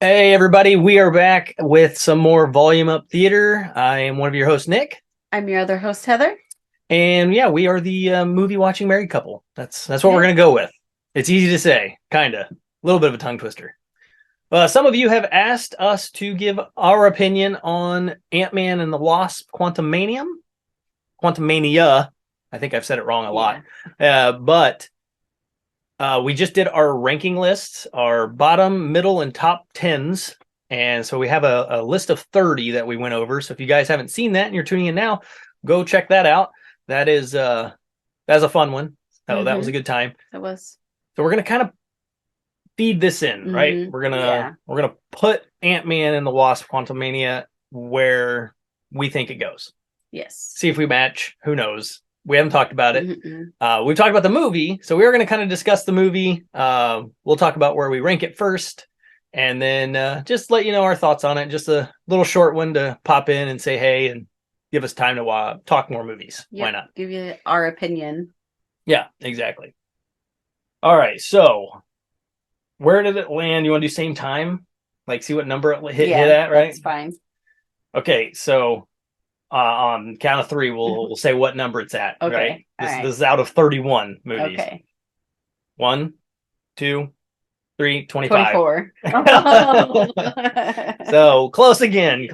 Hey everybody, we are back with some more Volume Up Theater. I am one of your hosts, Nick. I'm your other host, Heather. And yeah, we are the movie watching married couple. That's what we're going to go with. It's easy to say, kind of. A little bit of a tongue twister. Some of you have asked us to give our opinion on Ant-Man and the Wasp Quantumania. I think I've said it wrong a lot. But we just did our ranking lists, our bottom, middle, and top 10s. And so we have a list of 30 that we went over. So if you guys haven't seen that and you're tuning in now, go check that out. That's a fun one. Oh, that was a good time. It was. So we're gonna kind of feed this in, right? We're gonna put Ant-Man and the Wasp Quantumania where we think it goes. Yes. See if we match. Who knows? We haven't talked about it. We've talked about the movie, so we are going to kind of discuss the movie. We'll talk about where we rank it first, and then just let you know our thoughts on it. Just a little short one to pop in and say hey and give us time to talk more movies. Yep. Why not? Give you our opinion. Yeah, exactly. All right, so where did it land? You want to do same time? Like see what number it hit at, right? That's fine. Okay, so on count of three, we'll say what number it's at. Okay. Right? This is out of 31 movies. Okay. 1, 2, 3, 25. 24. So close again.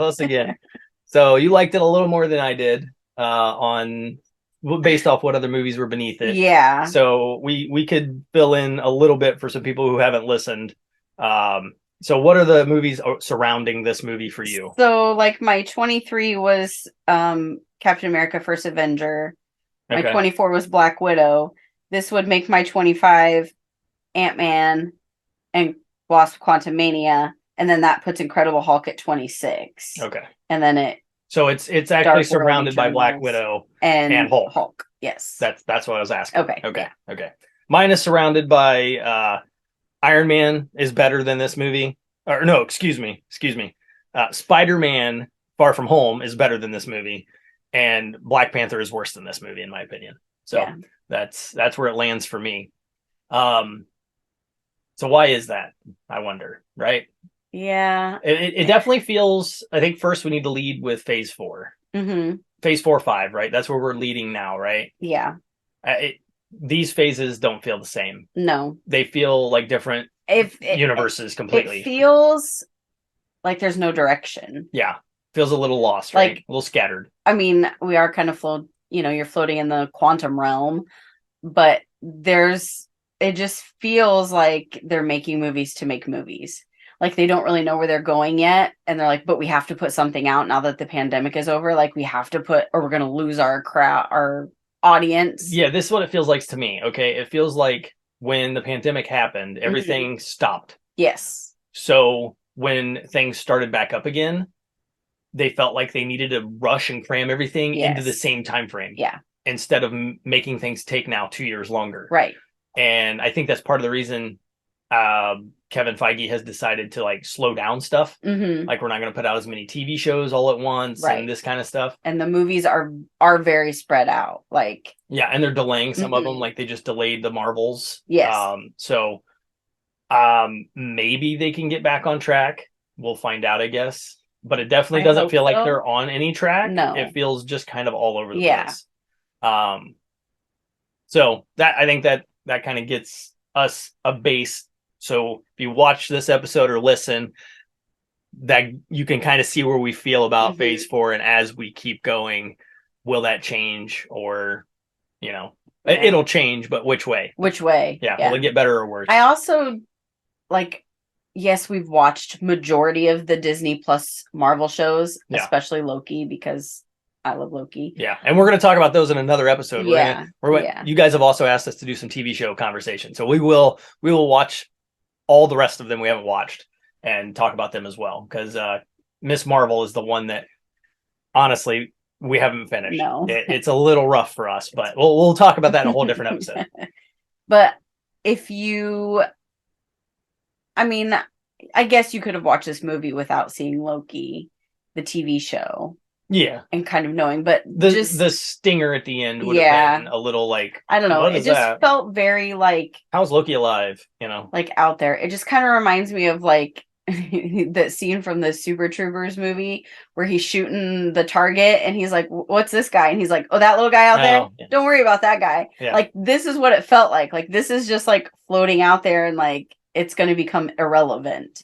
So you liked it a little more than I did based off what other movies were beneath it. Yeah. So we could fill in a little bit for some people who haven't listened. So what are the movies surrounding this movie for you? So like my 23 was Captain America First Avenger. My 24 was Black Widow. This would make my 25 Ant-Man and Wasp Quantumania, and then that puts Incredible Hulk at 26. Okay. And then so it's actually surrounded by Black Widow and Hulk. Yes. That's what I was asking. Okay. Okay. Mine is surrounded by Iron Man is better than this movie. Or no, excuse me. Spider-Man Far From Home is better than this movie, and Black Panther is worse than this movie in my opinion. So that's where it lands for me. So why is that? I wonder, right? Yeah. It definitely feels, I think first we need to lead with phase 4. Phase 4, 5, right? That's where we're leading now, right? Yeah. These phases don't feel the same. No. They feel like different universes completely. It feels like there's no direction. Yeah. Feels a little lost, right? Like, a little scattered. I mean, we are kind of you're floating in the quantum realm, but it just feels like they're making movies to make movies. Like they don't really know where they're going yet. And they're like, but we have to put something out now that the pandemic is over. Like we have to or we're going to lose our crowd, our audience. Yeah, this is what it feels like to me. Okay. It feels like when the pandemic happened, everything stopped. Yes. So when things started back up again, they felt like they needed to rush and cram everything into the same time frame. Yeah. Instead of making things take now 2 years longer. Right. And I think that's part of the reason Kevin Feige has decided to like slow down stuff. Like we're not going to put out as many TV shows all at once and this kind of stuff. And the movies are very spread out. Like and they're delaying some of them. Like they just delayed the Marvels. Yes. So maybe they can get back on track. We'll find out, I guess. But it definitely doesn't feel like they're on any track. No. It feels just kind of all over the place. So that I think that kind of gets us a base. So if you watch this episode or listen, that you can kind of see where we feel about phase 4. And as we keep going, will that change or, it'll change, but which way? Yeah. Will it get better or worse? I also yes, we've watched majority of the Disney Plus Marvel shows, especially Loki, because I love Loki. Yeah, and we're going to talk about those in another episode. Yeah. You guys have also asked us to do some TV show conversation, so we will watch all the rest of them we haven't watched and talk about them as well, because Miss Marvel is the one that honestly we haven't finished. No. It's a little rough for us, but we'll talk about that in a whole different episode. But I mean, I guess you could have watched this movie without seeing Loki, the TV show. Yeah. And kind of knowing, but the stinger at the end would have been a little like, I don't know. It just felt very like, how's Loki alive? Like out there. It just kind of reminds me of like that scene from the Super Troopers movie where he's shooting the target and he's like, what's this guy? And he's like, oh, that little guy out there? Yeah. Don't worry about that guy. Yeah. Like, this is what it felt like. Like, this is just like floating out there and like it's going to become irrelevant.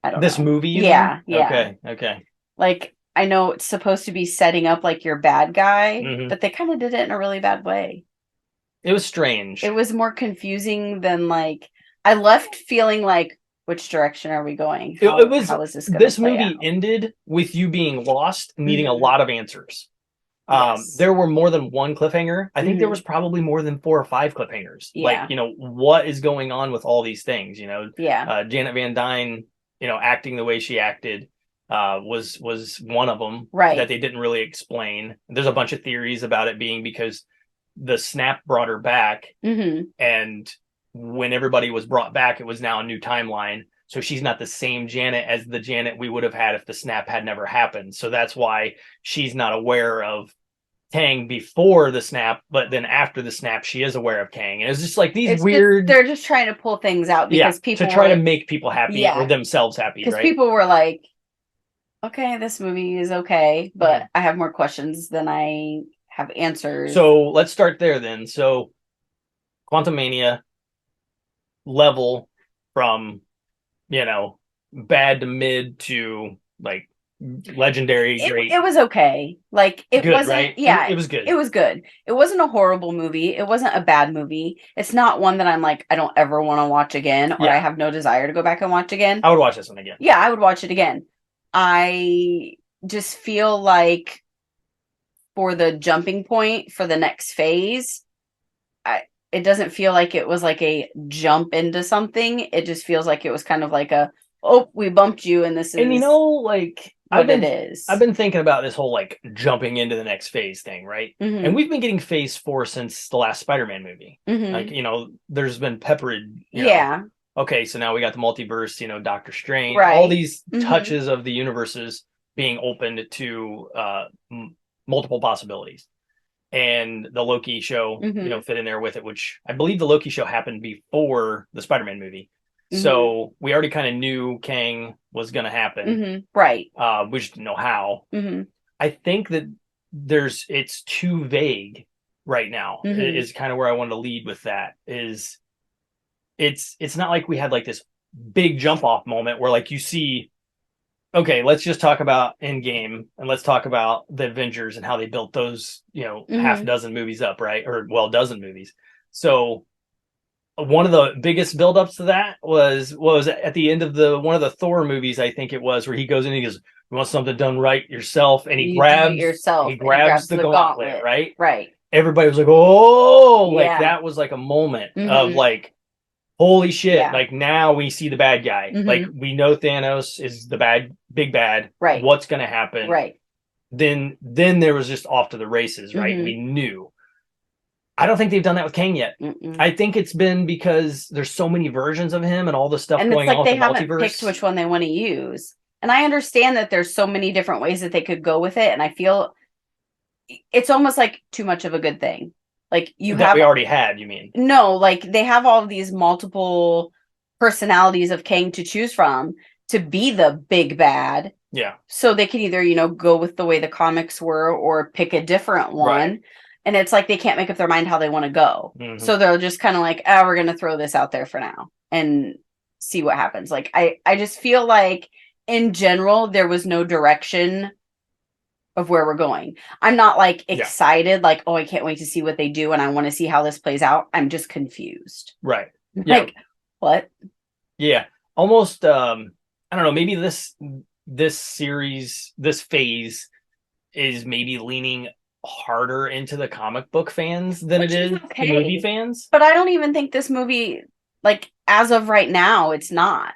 I don't know. This movie, yeah. Okay. Like, I know it's supposed to be setting up like your bad guy, but they kind of did it in a really bad way. It was strange. It was more confusing than like, I left feeling like, which direction are we going? How is this going this movie ended with you being lost, needing a lot of answers. Yes. There were more than one cliffhanger. I think there was probably more than 4 or 5 cliffhangers. Yeah. Like, what is going on with all these things? Janet Van Dyne, acting the way she acted was one of them that they didn't really explain. There's a bunch of theories about it being because the snap brought her back, and when everybody was brought back, it was now a new timeline. So she's not the same Janet as the Janet we would have had if the snap had never happened. So that's why she's not aware of Kang before the snap, but then after the snap, she is aware of Kang. And it's just like these weird... they're just trying to pull things out because people to try to make people happy or themselves happy, because people were like, okay, this movie is okay, but I have more questions than I have answers. So let's start there then. So Quantumania level from bad to mid to like legendary great. It was okay. Like it good, wasn't right? Yeah, it was good. It was good. It wasn't a horrible movie. It wasn't a bad movie. It's not one that I'm like, I don't ever want to watch again, or I have no desire to go back and watch again. I would watch this one again. Yeah, I would watch it again. I just feel like for the jumping point for the next phase, it doesn't feel like it was like a jump into something. It just feels like it was kind of like we bumped you and this is I've been thinking about this whole like jumping into the next phase thing, right? And we've been getting phase 4 since the last Spider-Man movie. Like, there's been peppered. Okay, so now we got the multiverse, Doctor Strange, all these touches of the universes being opened to multiple possibilities. And the Loki show, fit in there with it, which I believe the Loki show happened before the Spider-Man movie. So we already kind of knew Kang was going to happen. Right. We just didn't know how. I think that it's too vague right now is kind of where I wanted to lead with that is it's not like we had like this big jump off moment where like you see, okay, let's just talk about Endgame and let's talk about the Avengers and how they built those, half dozen movies up, right? Or dozen movies. So one of the biggest buildups to that was at the end of one of the Thor movies, I think it was, where he goes in and he goes, "You want something done right yourself," and he grabs the gauntlet, right? Right. Everybody was like, "Oh!" Like that was like a moment of like, holy shit! Yeah. Like now we see the bad guy. Like we know Thanos is the big bad. Right. What's going to happen? Right. Then there was just off to the races. Right. We knew. I don't think they've done that with Kang yet. I think it's been because there's so many versions of him and all the stuff going on with the multiverse. And they haven't picked which one they want to use. And I understand that there's so many different ways that they could go with it. And I feel it's almost like too much of a good thing. Like we already had, you mean? No, like they have all of these multiple personalities of Kang to choose from to be the big bad. Yeah. So they can either, go with the way the comics were or pick a different one. Right. And it's like they can't make up their mind how they want to go. So they're just kind of like, we're going to throw this out there for now and see what happens. Like, I just feel like in general, there was no direction of where we're going. I'm not like excited, like, oh, I can't wait to see what they do and I want to see how this plays out. I'm just confused. Right. Like, what? Yeah. Almost, I don't know, maybe this series, this phase is maybe leaning harder into the comic book fans than it is the movie fans. But I don't even think this movie, like, as of right now, it's not.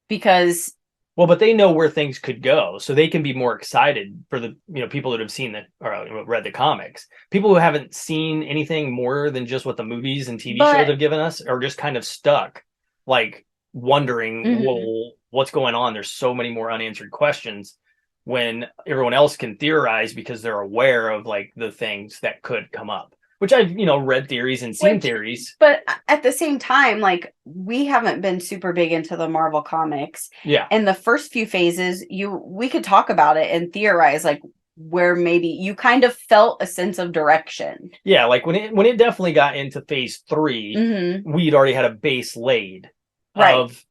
Because but they know where things could go, so they can be more excited for the people that have seen or read the comics. People who haven't seen anything more than just what the movies and TV shows have given us are just kind of stuck, like wondering, well, what's going on? There's so many more unanswered questions when everyone else can theorize because they're aware of like the things that could come up. which I've, read theories and seen theories. But at the same time, like, we haven't been super big into the Marvel comics. Yeah. And the first few phases, we could talk about it and theorize, like, where maybe you kind of felt a sense of direction. Yeah, like when it definitely got into phase 3, we'd already had a base laid of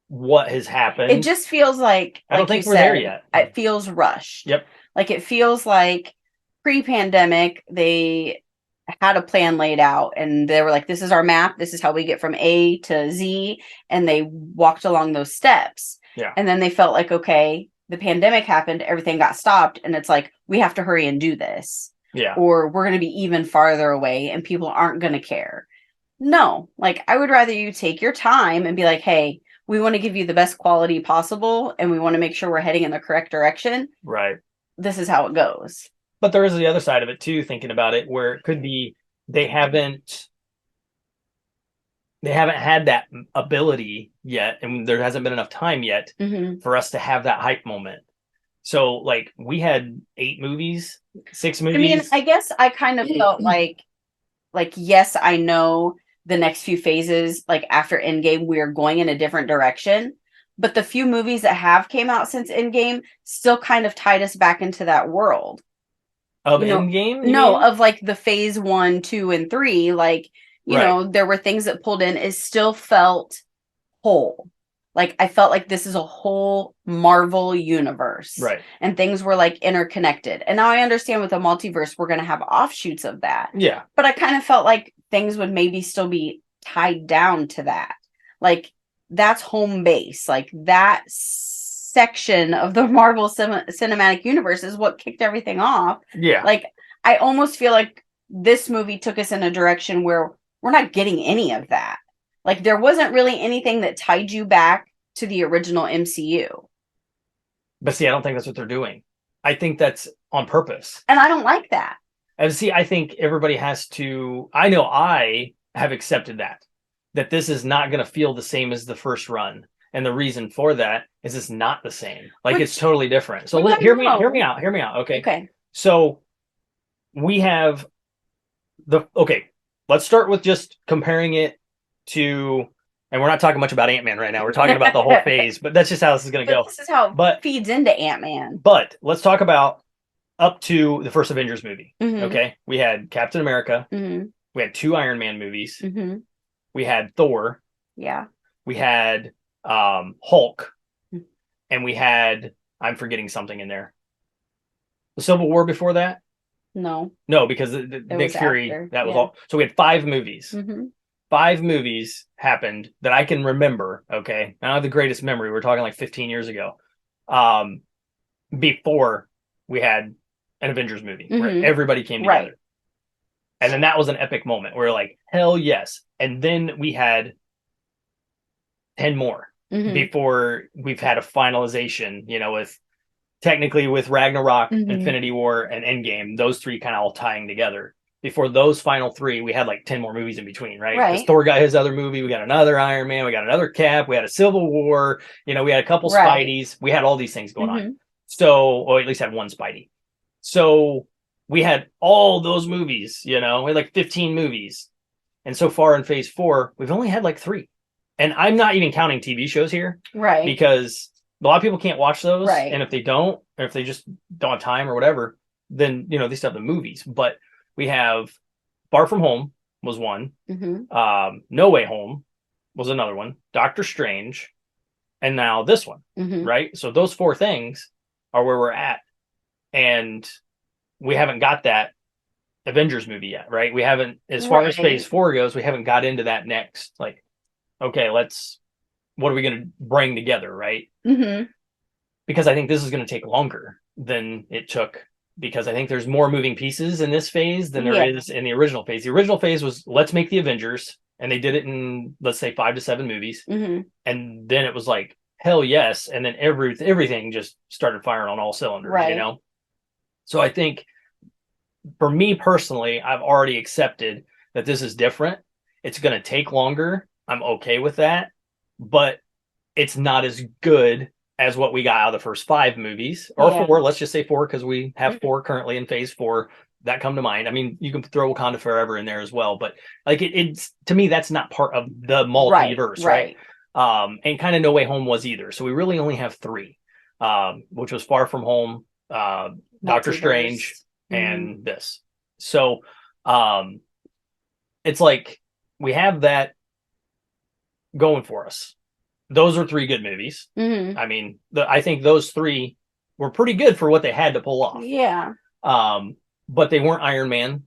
what has happened. It just feels like I don't think we're there yet. It feels rushed. Yep. Like, it feels like pre-pandemic, they had a plan laid out and they were like, this is our map. This is how we get from A to Z. And they walked along those steps. Yeah. And then they felt like, okay, the pandemic happened, everything got stopped. And it's like, we have to hurry and do this. Yeah. Or we're going to be even farther away and people aren't going to care. No, like, I would rather you take your time and be like, hey, we want to give you the best quality possible. And we want to make sure we're heading in the correct direction. Right. This is how it goes. But there is the other side of it too, thinking about it, where it could be they haven't had that ability yet, and there hasn't been enough time yet for us to have that hype moment. So, like, we had 8 movies, 6 movies. I mean, I guess I kind of felt like, yes, I know the next few phases, like after Endgame, we are going in a different direction. But the few movies that have came out since Endgame still kind of tied us back into that world. Of Endgame? No, of like the phase 1, 2, and 3. Like, you know, there were things that pulled in. It still felt whole. Like, I felt like this is a whole Marvel universe. Right. And things were like interconnected. And now I understand with the multiverse, we're going to have offshoots of that. Yeah. But I kind of felt like things would maybe still be tied down to that. Like, that's home base. Like, that section of the Marvel cinematic universe is what kicked everything off. Yeah. Like, I almost feel like this movie took us in a direction where we're not getting any of that. Like, there wasn't really anything that tied you back to the original MCU. But see, I don't think that's what they're doing. I think that's on purpose. And I don't like that. And see, I think everybody has to, I know I have accepted that this is not going to feel the same as the first run. And the reason for that is it's not the same. Like, it's totally different. So hear me out. Okay. So we have let's start with just comparing it to, and we're not talking much about Ant-Man right now. We're talking about the whole phase, but that's just how this is going to go. This is how it feeds into Ant-Man. But let's talk about up to the first Avengers movie. Okay. We had Captain America. We had 2 Iron Man movies. We had Thor. Yeah. We had Hulk. And we had, I'm forgetting something in there. The Civil War before that? No, because the Nick Fury, after. that was all. So we had 5 movies. 5 movies happened that I can remember. Okay. I don't have the greatest memory. We're talking like 15 years ago. Before we had an Avengers movie where everybody came together. Right. And then that was an epic moment. We're like, hell yes. And then we had 10 more before we've had a finalization, with Ragnarok, Infinity War, and Endgame, those 3 kind of all tying together. Before those final 3, we had like 10 more movies in between, right? Because Thor got his other movie, we got another Iron Man, we got another Cap, we had a Civil War, we had a couple Spideys, we had all these things going on. So, or at least had one Spidey. So we had all those movies, we had like 15 movies. And so far in phase 4, we've only had like 3. And I'm not even counting TV shows here. Right. Because a lot of people can't watch those. Right. And if they don't, or if they just don't have time or whatever, then, they still have the movies. But we have Far From Home was one. No Way Home was another one. Doctor Strange. And now this one. Right. So those 4 things are where we're at. And we haven't got that Avengers movie yet. Right. We haven't, as far as phase 4 goes, we haven't got into that next, like, okay, what are we going to bring together, right? Because I think this is going to take longer than it took, because I think there's more moving pieces in this phase than there is in the original phase. The original phase was, let's make the Avengers, and they did it in, let's say, 5 to 7 movies. And then it was like, hell yes, and then everything just started firing on all cylinders, So I think, for me personally, I've already accepted that this is different. It's going to take longer. I'm okay with that, but it's not as good as what we got out of the first 5 movies, or 4. Let's just say 4, because we have 4 currently in phase 4. that come to mind. I mean, you can throw Wakanda Forever in there as well, but like it's to me that's not part of the multiverse, right? And kind of No Way Home was either. So we really only have three, which was Far From Home, Doctor Strange, and this. So it's like we have that going for us. Those are three good movies. I mean, I think those three were pretty good for what they had to pull off. Yeah. But they weren't Iron Man.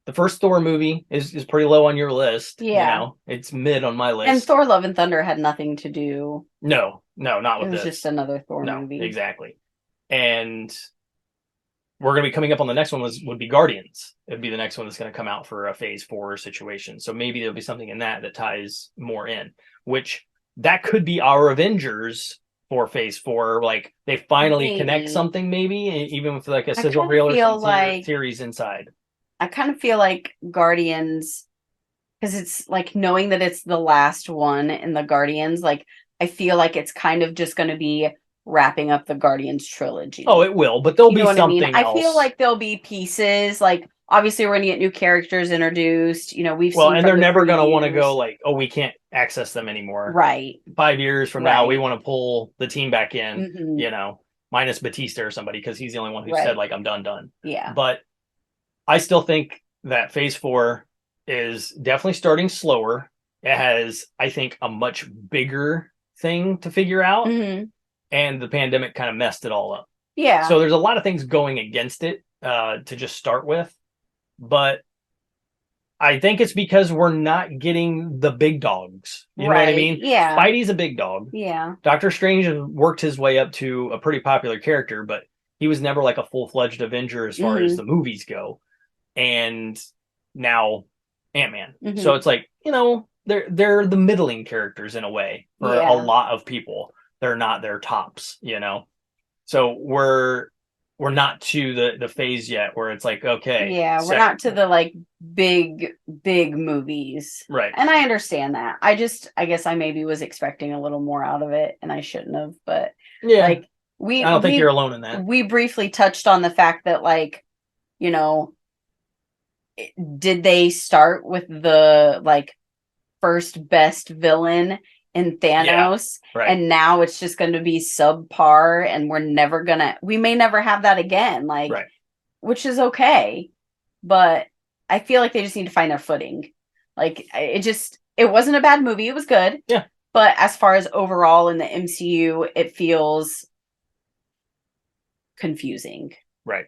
The first Thor movie is pretty low on your list. Yeah. You know, it's mid on my list. And Thor Love and Thunder had nothing to do. No, not with this. It was just another Thor movie. Exactly. And we're going to be coming up on the next one would be Guardians. It'd be the next one that's going to come out for a phase 4 situation. So maybe there'll be something in that ties more in, which that could be our Avengers for phase 4. Like they finally connect something, maybe even with like a sizzle reel or some series inside. I kind of feel like Guardians, because it's like knowing that it's the last one in the Guardians, like I feel like it's kind of just going to be wrapping up the Guardians trilogy. Oh, it will, but there'll be something else. I feel like there'll be pieces, like obviously we're going to get new characters introduced. You know, we've seen and they're never going to want to go like, oh, we can't access them anymore. Right. 5 years from now, we want to pull the team back in, you know, minus Batista or somebody, because he's the only one who said like, I'm done. Yeah. But I still think that phase 4 is definitely starting slower. It has, I think, a much bigger thing to figure out. And the pandemic kind of messed it all up. Yeah. So there's a lot of things going against it to just start with. But I think it's because we're not getting the big dogs. You know what I mean? Yeah. Spidey's a big dog. Yeah. Doctor Strange has worked his way up to a pretty popular character, but he was never like a full-fledged Avenger as far as the movies go. And now Ant-Man. So it's like, you know, they're the middling characters in a way for a lot of people. They're not their tops, you know. So we're not to the phase yet where it's like, okay. Yeah, we're not to the like big movies. Right. And I understand that. I guess I maybe was expecting a little more out of it and I shouldn't have, but like I don't think you're alone in that. We briefly touched on the fact that like, you know, did they start with the like first best villain in Thanos, and now it's just going to be subpar, and we may never have that again, like, which is okay, but I feel like they just need to find their footing. Like it wasn't a bad movie; it was good, but as far as overall in the MCU, it feels confusing. Right.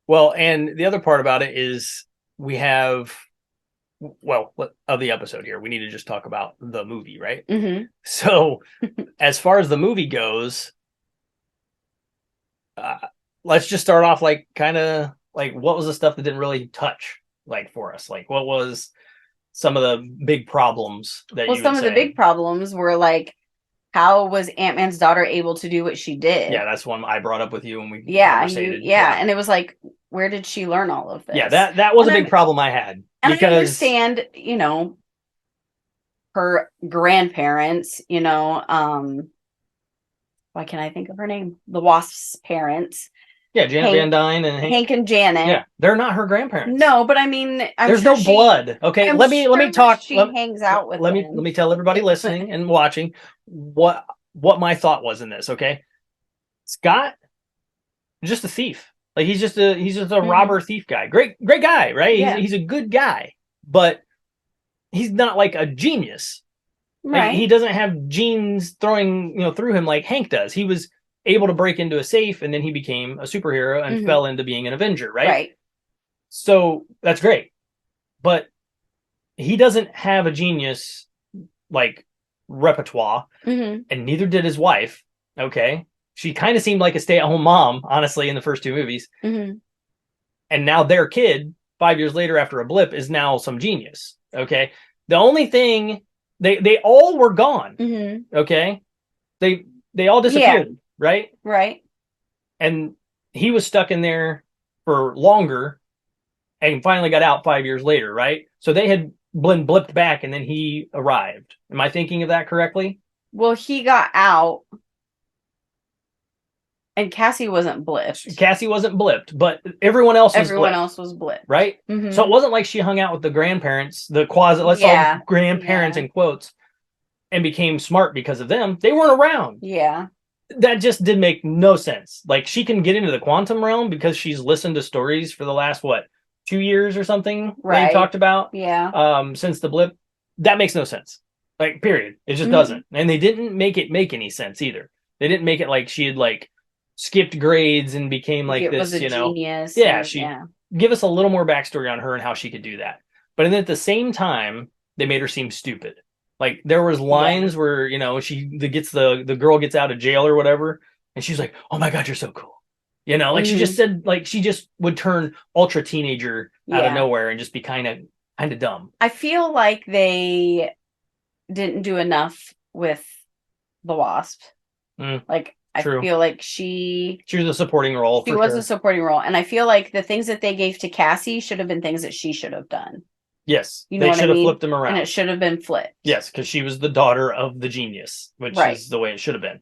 Well, and the other part about it is we have. Well, of the episode here, we need to just talk about the movie, right? So, as far as the movie goes, let's just start off like kind of like what was the stuff that didn't really touch like for us? Like what was some of the big problems that some of the big problems were like, how was Ant-Man's daughter able to do what she did? Yeah, that's one I brought up with you when we conversated. And it was like, where did she learn all of this? Yeah, that was a big problem I had. And I understand, you know, her grandparents, you know, why can't I think of her name? The Wasp's parents. Yeah, Janet Van Dyne and Hank and Janet. Yeah, they're not her grandparents. No, but I mean, there's no blood. Okay, let me talk. She hangs out with. Let me tell everybody listening and watching what my thought was in this. Okay, Scott, just a thief. Like he's just a robber thief guy. Great guy, right? Yeah. He's a good guy, but he's not like a genius. Right. Like, he doesn't have genes throwing through him like Hank does. He was able to break into a safe, and then he became a superhero and fell into being an Avenger, right? Right. So that's great, but he doesn't have a genius like repertoire, and neither did his wife. Okay. She kind of seemed like a stay-at-home mom, honestly, in the first two movies. And now their kid, 5 years later after a blip, is now some genius. Okay. The only thing, they all were gone. Okay. They all disappeared, right? Right. And he was stuck in there for longer and finally got out 5 years later, right? So they had been blipped back and then he arrived. Am I thinking of that correctly? Well, he got out. And Cassie wasn't blipped. Cassie wasn't blipped, but everyone else was Everyone blipped, else was blipped. right? Mm-hmm. So it wasn't like she hung out with the grandparents, the quasi, let's Yeah. call grandparents Yeah. in quotes, and became smart because of them. They weren't around. Yeah. That just did make no sense. Like, she can get into the quantum realm because she's listened to stories for the last, what, 2 years or something, Right. they talked about, Yeah. since the blip. That makes no sense. Like, period. It just doesn't. And they didn't make it make any sense either. They didn't make it like she had, like, skipped grades and became like it this, was a you know. genius. Yeah, and- she yeah. give us a little more backstory on her and how she could do that. But then at the same time, they made her seem stupid. Like, there was lines where, you know, the girl gets out of jail or whatever, and she's like, "Oh my God, you're so cool." You know, like she just said, like she just would turn ultra teenager out of nowhere and just be kind of dumb. I feel like they didn't do enough with the Wasp. Like, True. I feel like she was a supporting role. She was a supporting role, and I feel like the things that they gave to Cassie should have been things that she should have done. Yes, you know, they should have flipped them around, and it should have been flipped. Yes, because she was the daughter of the genius, which is the way it should have been.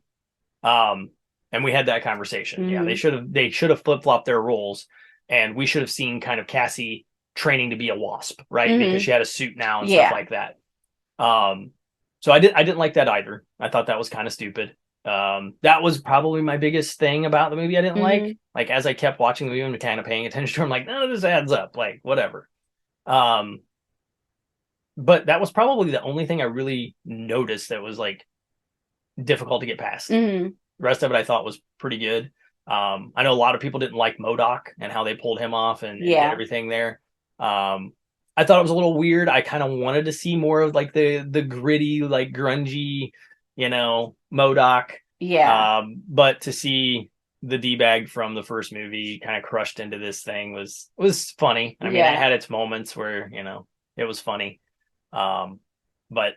And we had that conversation. Yeah, they should have flip flopped their roles, and we should have seen kind of Cassie training to be a Wasp, right? Because she had a suit now and stuff like that. So I didn't like that either. I thought that was kind of stupid. That was probably my biggest thing about the movie I didn't like. Like, as I kept watching the movie and kind of paying attention to her, I'm like, none of this adds up. Like, whatever. But that was probably the only thing I really noticed that was like difficult to get past. The rest of it I thought was pretty good. I know a lot of people didn't like MODOK and how they pulled him off and did everything there. I thought it was a little weird. I kind of wanted to see more of like the gritty, like grungy, you know, MODOK. Yeah. But to see the D-bag from the first movie kind of crushed into this thing was funny. I mean, it had its moments where, you know, it was funny. But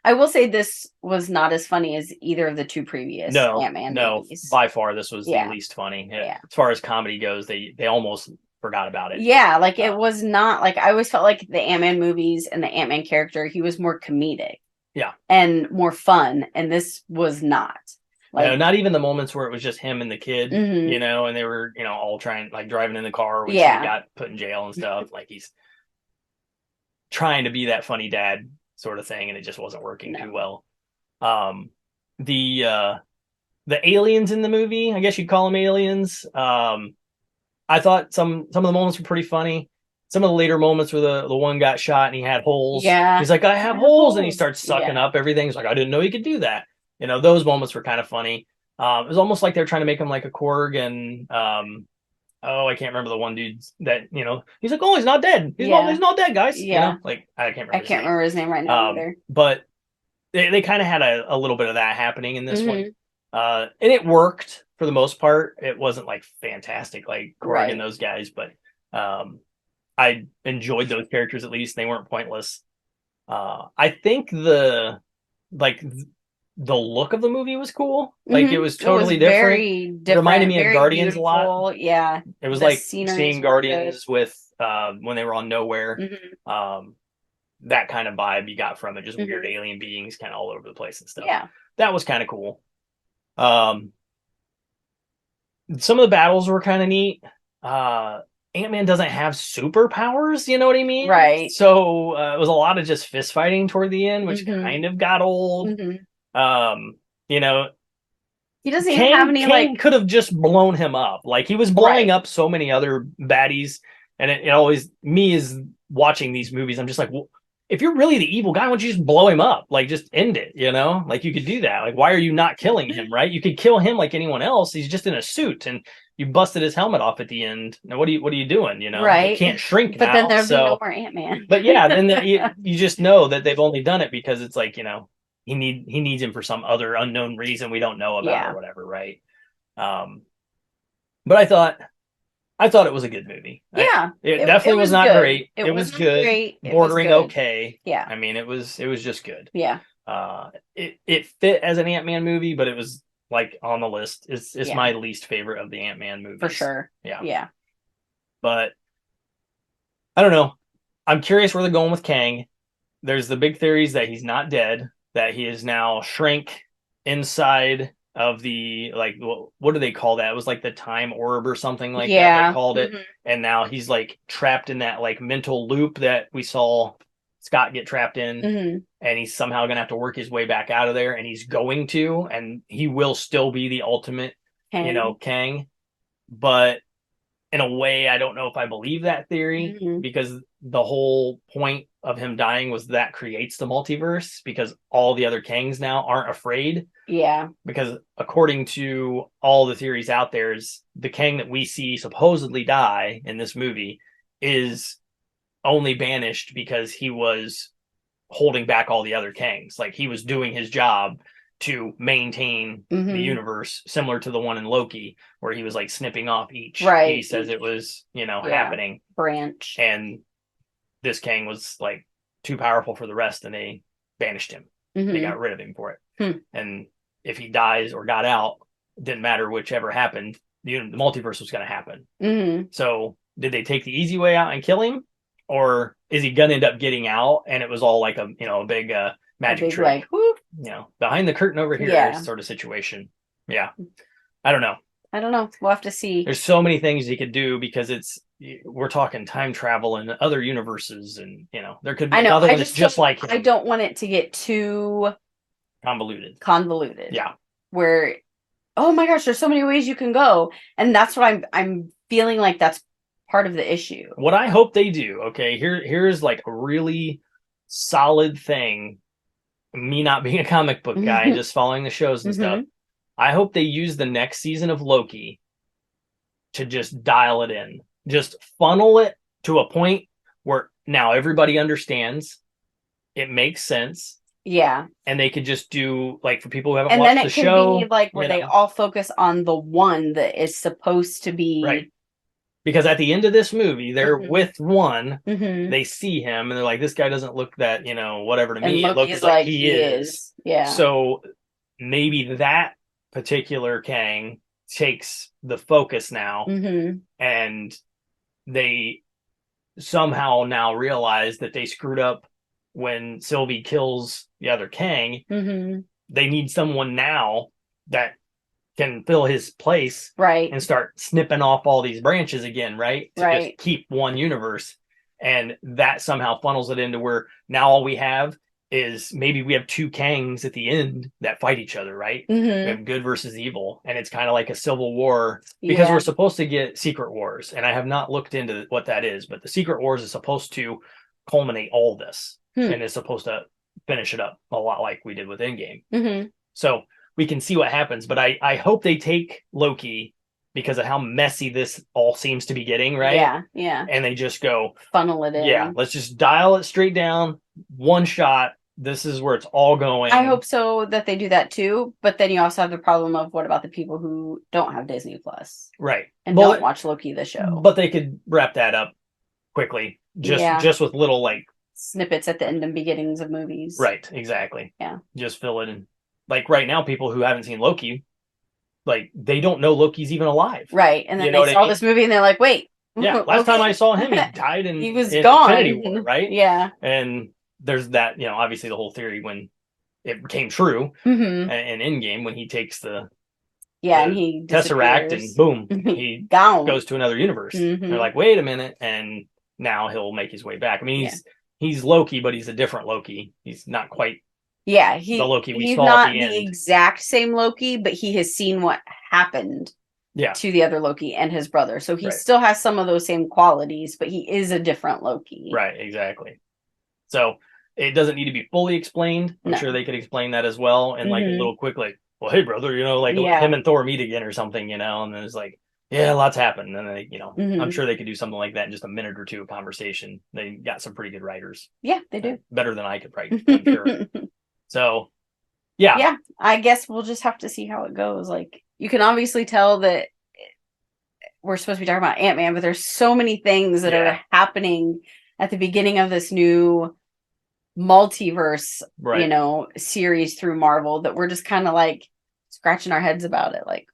I will say this was not as funny as either of the two previous Ant-Man movies. By far this was the least funny. As far as comedy goes, they almost forgot about it. Yeah, like it was not like, I always felt like the Ant-Man movies and the Ant-Man character, he was more comedic. Yeah. And more fun, and this was not. Like, no, not even the moments where it was just him and the kid, you know, and they were, you know, all trying, like, driving in the car when she got put in jail and stuff. Like, he's trying to be that funny dad sort of thing, and it just wasn't working too well. The aliens in the movie, I guess you'd call them aliens. I thought some of the moments were pretty funny. Some of the later moments where the one got shot and he had holes. Yeah. He's like, I have holes. And he starts sucking up everything. He's like, I didn't know he could do that. You know, those moments were kind of funny. It was almost like they're trying to make him like a Korg. And, I can't remember the one dude that, you know, he's like, oh, he's not dead. He's not dead, guys. Yeah. You know? Like, I can't remember his name right now either. But they kind of had a little bit of that happening in this one. And it worked for the most part. It wasn't like fantastic like Korg and those guys, but I enjoyed those characters at least. They weren't pointless. I think the look of the movie was cool. Like it was totally different. Very different. It reminded me of Guardians beautiful. A lot. Yeah. It was like seeing Guardians with when they were on Nowhere. That kind of vibe you got from it, just weird alien beings kind of all over the place and stuff. Yeah. That was kind of cool. Some of the battles were kind of neat. Ant-Man doesn't have superpowers, you know what I mean? Right. So it was a lot of just fist fighting toward the end, which kind of got old. You know, he doesn't even have any Kang could have just blown him up. Like he was blowing up so many other baddies, and it always, me as watching these movies, I'm just like, well, if you're really the evil guy, why don't you just blow him up? Like, just end it, you know? Like, you could do that. Like, why are you not killing him, right? You could kill him like anyone else. He's just in a suit, and you busted his helmet off at the end. Now, what are you doing, you know? Right. It can't shrink but now. Then there'll be no more Ant-Man. But yeah, then you just know that they've only done it because it's like, you know, he needs him for some other unknown reason we don't know about or whatever, right? But I thought it was a good movie. Yeah. It definitely was not good. great. It was good. Great. Bordering okay. Yeah. I mean, it was just good. Yeah. It fit as an Ant-Man movie, but it was like on the list. It's my least favorite of the Ant-Man movies. For sure. Yeah. Yeah. But I don't know. I'm curious where they're going with Kang. There's the big theories that he's not dead, that he is now shrank inside of the like what do they call that? It was like the time orb or something like that Yeah. they called it. And now he's like trapped in that like mental loop that we saw Scott get trapped in, and he's somehow gonna have to work his way back out of there, and he's going to, and he will still be the ultimate, Kang. But in a way, I don't know if I believe that theory, because the whole point of him dying was that creates the multiverse, because all the other Kangs now aren't afraid. Yeah. Because according to all the theories out there, is the Kang that we see supposedly die in this movie is only banished because he was holding back all the other Kangs. Like, he was doing his job to maintain the universe, similar to the one in Loki, where he was like snipping off each piece as it was, happening. Branch. And this Kang was like too powerful for the rest, and they banished him. They got rid of him for it. And if he dies or got out, it didn't matter whichever happened, the multiverse was going to happen. So did they take the easy way out and kill him? Or is he going to end up getting out and it was all like a big magic trick? Like, whoop. Behind the curtain over here sort of situation. Yeah. I don't know. We'll have to see. There's so many things you could do, because we're talking time travel and other universes, and there could be another one that's just like him. I don't want it to get too convoluted. Yeah. Where, oh my gosh, there's so many ways you can go. And that's what I'm feeling like that's part of the issue. What I hope they do, okay, here's like a really solid thing. Me not being a comic book guy, just following the shows and stuff. I hope they use the next season of Loki to just dial it in. Just funnel it to a point where now everybody understands. It makes sense. Yeah. And they could just do, like, for people who haven't watched the show. And then it can be like where they all focus on the one that is supposed to be. Right. Because at the end of this movie, they're with one. They see him and they're like, this guy doesn't look that, whatever to me. It looks like he is. Yeah. So maybe that particular Kang takes the focus now, and they somehow now realize that they screwed up when Sylvie kills the other Kang. They need someone now that can fill his place, right, and start snipping off all these branches again, right, to just keep one universe. And that somehow funnels it into where now all we have is maybe we have two Kangs at the end that fight each other, right? We have good versus evil, and it's kind of like a civil war, because we're supposed to get Secret Wars, and I have not looked into what that is, but the Secret Wars is supposed to culminate all this, and is supposed to finish it up a lot like we did with Endgame. So we can see what happens, but I hope they take Loki, because of how messy this all seems to be getting, right? Yeah. And they just go funnel it in. Yeah, let's just dial it straight down, one shot. This is where it's all going. I hope so that they do that too, but then you also have the problem of, what about the people who don't have Disney Plus, right, and don't watch Loki the show? But they could wrap that up quickly, just with little like snippets at the end and beginnings of movies. Right, exactly. Yeah, just fill it in. Like right now, people who haven't seen Loki, like, they don't know Loki's even alive. Right, and then they saw this movie and they're like, wait. Yeah, last time I saw him, he died in he was gone. Infinity War, right? Yeah. And there's that, obviously the whole theory when it came true in Endgame, when he takes the and he Tesseract and boom, he goes to another universe. They're like, wait a minute, and now he'll make his way back. I mean, he's Loki, but he's a different Loki. He's not quite the Loki we saw at the end. He's not the exact same Loki, but he has seen what happened to the other Loki and his brother. So he still has some of those same qualities, but he is a different Loki. Right, exactly. So it doesn't need to be fully explained. I'm sure they could explain that as well. And like a little quick, like, well, hey, brother, like him and Thor meet again or something, and then it's like, yeah, lots happened. And then they, I'm sure they could do something like that in just a minute or two of conversation. They got some pretty good writers. Yeah, they do. Better than I could write, I'm sure. So, yeah. Yeah, I guess we'll just have to see how it goes. Like, you can obviously tell that we're supposed to be talking about Ant-Man, but there's so many things that are happening at the beginning of this new multiverse, series through Marvel, that we're just kind of like scratching our heads about it. Like,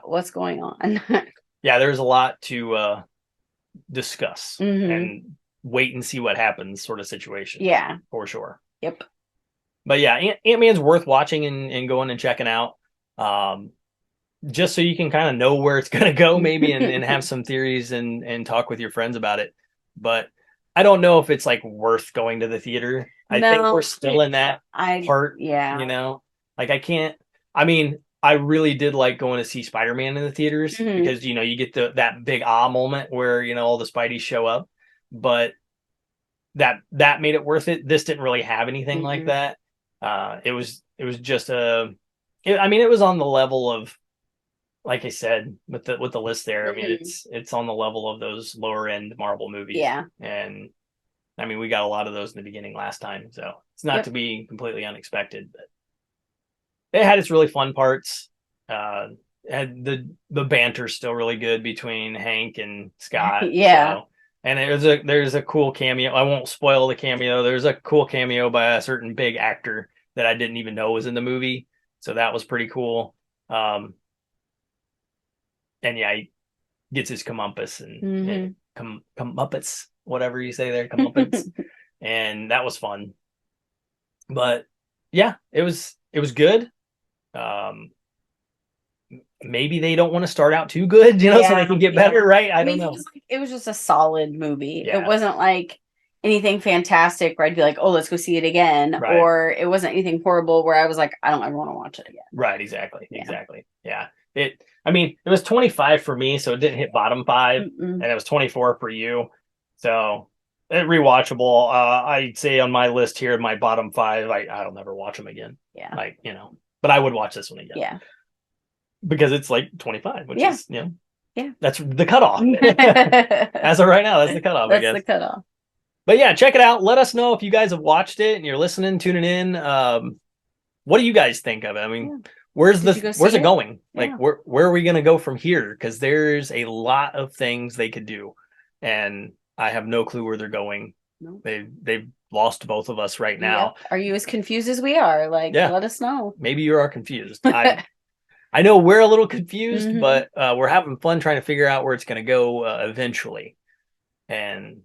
what's going on? There's a lot to discuss and wait and see what happens sort of situation. Yeah. For sure. Yep. But yeah, Ant-Man's worth watching and going and checking out. Just so you can kind of know where it's going to go maybe, and have some theories and talk with your friends about it. But I don't know if it's like worth going to the theater. I think we're still in that part, yeah. you know, like I mean, I really did like going to see Spider-Man in the theaters because, you know, you get that big moment where, you know, all the Spideys show up, but that made it worth it. This didn't really have anything like that. It was just I mean, it was on the level of, like I said, with the list there. I mean, it's on the level of those lower end Marvel movies. Yeah. And I mean, we got a lot of those in the beginning last time, so it's not to be completely unexpected, but it had its really fun parts. Had the banter still really good between Hank and Scott. Yeah. So, and there's a cool cameo. I won't spoil the cameo. There's a cool cameo by a certain big actor that I didn't even know was in the movie. So that was pretty cool. And yeah, he gets his comeuppance and comeuppance, whatever you say there, comeuppance. And that was fun. But yeah, it was good. Maybe they don't want to start out too good, you know, so they can get better, right? I don't know. It was just a solid movie. Yeah. It wasn't like anything fantastic where I'd be like, oh, let's go see it again. Right. Or it wasn't anything horrible where I was like, I don't ever want to watch it again. Right, exactly. Yeah. I mean, it was 25 for me, so it didn't hit bottom 5, and it was 24 for you. So rewatchable. I'd say on my list here, my bottom 5, I'll never watch them again. Yeah. Like, you know, but I would watch this one again. Yeah. Because it's like 25, which is, you know, yeah, that's the cutoff. As of right now, that's the cutoff, I guess. That's the cutoff. But yeah, check it out. Let us know if you guys have watched it and you're listening, tuning in. What do you guys think of it? I mean, where's it going? Like, where are we going to go from here? Because there's a lot of things they could do, and I have no clue where they're going. No. They've lost both of us right now. Yep. Are you as confused as we are? Like, let us know. Maybe you are confused. I know we're a little confused, but we're having fun trying to figure out where it's going to go eventually. And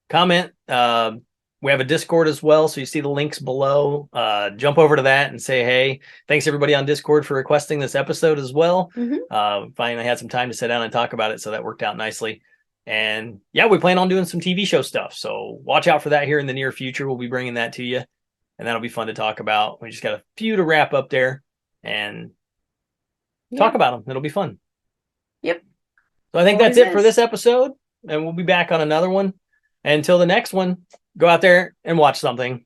comment. We have a Discord as well, so you see the links below. Jump over to that and say hey. Thanks everybody on Discord for requesting this episode as well. Finally had some time to sit down and talk about it, so that worked out nicely. And yeah, we plan on doing some TV show stuff, so watch out for that here in the near future. We'll be bringing that to you, and that'll be fun to talk about. We just got a few to wrap up there and talk about them. It'll be fun. Yep. So I think that's it for this episode, and we'll be back on another one. And until the next one, go out there and watch something.